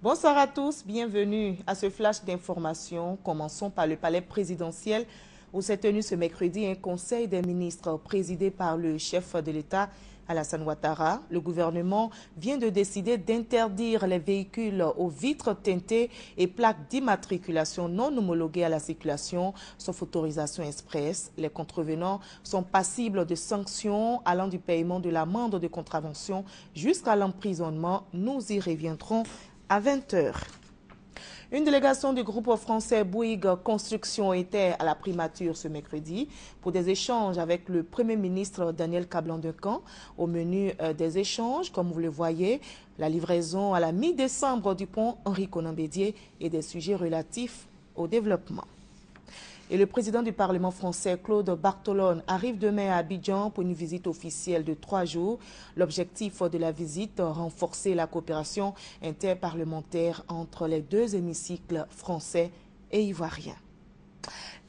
Bonsoir à tous, bienvenue à ce flash d'information. Commençons par le palais présidentiel où s'est tenu ce mercredi un conseil des ministres présidé par le chef de l'État, Alassane Ouattara. Le gouvernement vient de décider d'interdire les véhicules aux vitres teintées et plaques d'immatriculation non homologuées à la circulation, sauf autorisation express. Les contrevenants sont passibles de sanctions allant du paiement de l'amende de contravention jusqu'à l'emprisonnement. Nous y reviendrons à 20 h. Une délégation du groupe français Bouygues Construction était à la primature ce mercredi pour des échanges avec le Premier ministre Daniel Kablan-Duncan. Au menu des échanges, comme vous le voyez, la livraison à la mi-décembre du pont Henri Konan Bédié et des sujets relatifs au développement. Et le président du Parlement français, Claude Bartolone, arrive demain à Abidjan pour une visite officielle de 3 jours. L'objectif de la visite, renforcer la coopération interparlementaire entre les deux hémicycles français et ivoiriens.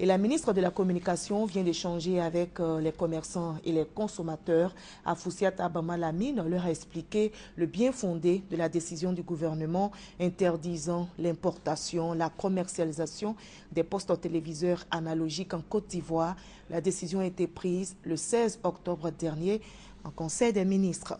Et la ministre de la Communication vient d'échanger avec les commerçants et les consommateurs. Afoussiat Abama Lamine leur a expliqué le bien fondé de la décision du gouvernement interdisant l'importation, la commercialisation des postes téléviseurs analogiques en Côte d'Ivoire. La décision a été prise le 16 octobre dernier en Conseil des ministres.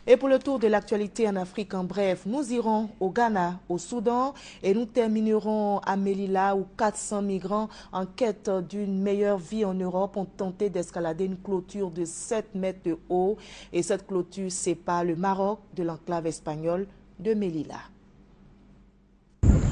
Et pour le tour de l'actualité en Afrique, en bref, nous irons au Ghana, au Soudan et nous terminerons à Melilla où 400 migrants en quête d'une meilleure vie en Europe ont tenté d'escalader une clôture de 7 mètres de haut et cette clôture sépare le Maroc de l'enclave espagnole de Melilla.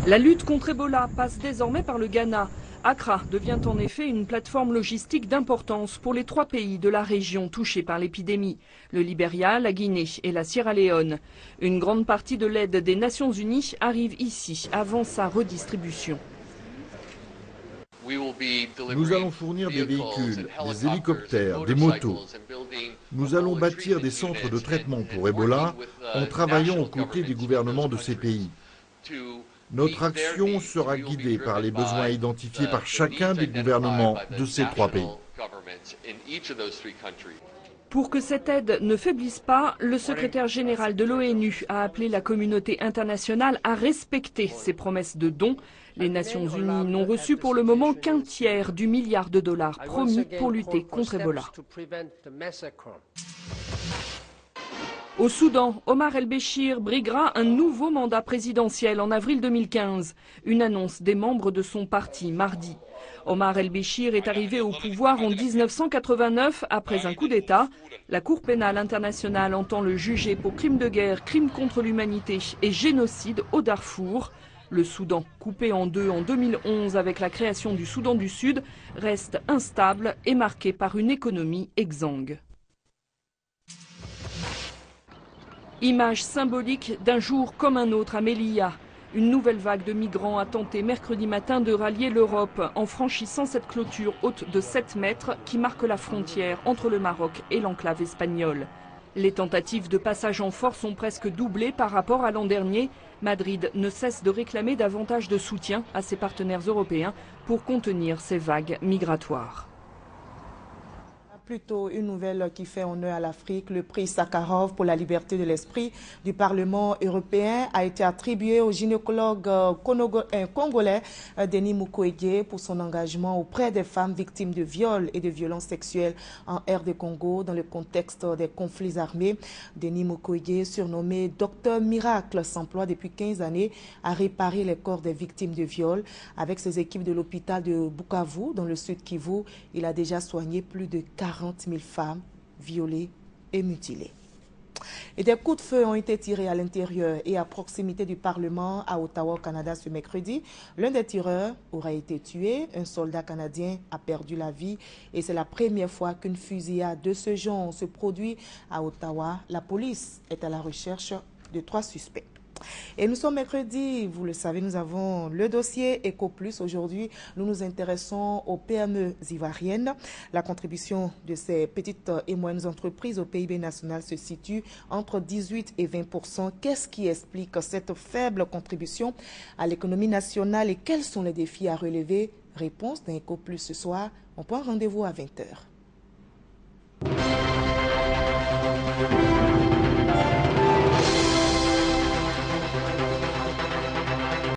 La lutte contre Ebola passe désormais par le Ghana. Accra devient en effet une plateforme logistique d'importance pour les 3 pays de la région touchés par l'épidémie, le Libéria, la Guinée et la Sierra Leone. Une grande partie de l'aide des Nations Unies arrive ici avant sa redistribution. Nous allons fournir des véhicules, des hélicoptères, des motos. Nous allons bâtir des centres de traitement pour Ebola en travaillant aux côtés des gouvernements de ces pays. Notre action sera guidée par les besoins identifiés par chacun des gouvernements de ces 3 pays. Pour que cette aide ne faiblisse pas, le secrétaire général de l'ONU a appelé la communauté internationale à respecter ses promesses de dons. Les Nations Unies n'ont reçu pour le moment qu'1 tiers du milliard de dollars promis pour lutter contre Ebola. Au Soudan, Omar el-Béchir briguera un nouveau mandat présidentiel en avril 2015. Une annonce des membres de son parti mardi. Omar el-Béchir est arrivé au pouvoir en 1989 après un coup d'État. La Cour pénale internationale entend le juger pour crimes de guerre, crimes contre l'humanité et génocide au Darfour. Le Soudan, coupé en deux en 2011 avec la création du Soudan du Sud, reste instable et marqué par une économie exsangue. Image symbolique d'un jour comme un autre à Melilla. Une nouvelle vague de migrants a tenté mercredi matin de rallier l'Europe en franchissant cette clôture haute de 7 mètres qui marque la frontière entre le Maroc et l'enclave espagnole. Les tentatives de passage en force ont presque doublé par rapport à l'an dernier. Madrid ne cesse de réclamer davantage de soutien à ses partenaires européens pour contenir ces vagues migratoires. Plutôt une nouvelle qui fait honneur à l'Afrique. Le prix Sakharov pour la liberté de l'esprit du Parlement européen a été attribué au gynécologue congolais Denis Mukwege pour son engagement auprès des femmes victimes de viols et de violences sexuelles en RD Congo dans le contexte des conflits armés. Denis Mukwege, surnommé Docteur Miracle, s'emploie depuis 15 années à réparer les corps des victimes de viols. Avec ses équipes de l'hôpital de Bukavu, dans le sud Kivu, il a déjà soigné plus de 40 000 femmes violées et mutilées. Et des coups de feu ont été tirés à l'intérieur et à proximité du Parlement à Ottawa, au Canada, ce mercredi. L'un des tireurs aurait été tué. Un soldat canadien a perdu la vie et c'est la première fois qu'une fusillade de ce genre se produit à Ottawa. La police est à la recherche de 3 suspects. Et nous sommes mercredi, vous le savez, nous avons le dossier EcoPlus. Aujourd'hui, nous nous intéressons aux PME ivoiriennes. La contribution de ces petites et moyennes entreprises au PIB national se situe entre 18 et 20%. Qu'est-ce qui explique cette faible contribution à l'économie nationale et quels sont les défis à relever? Réponse d'un EcoPlus ce soir. On prend rendez-vous à 20 h.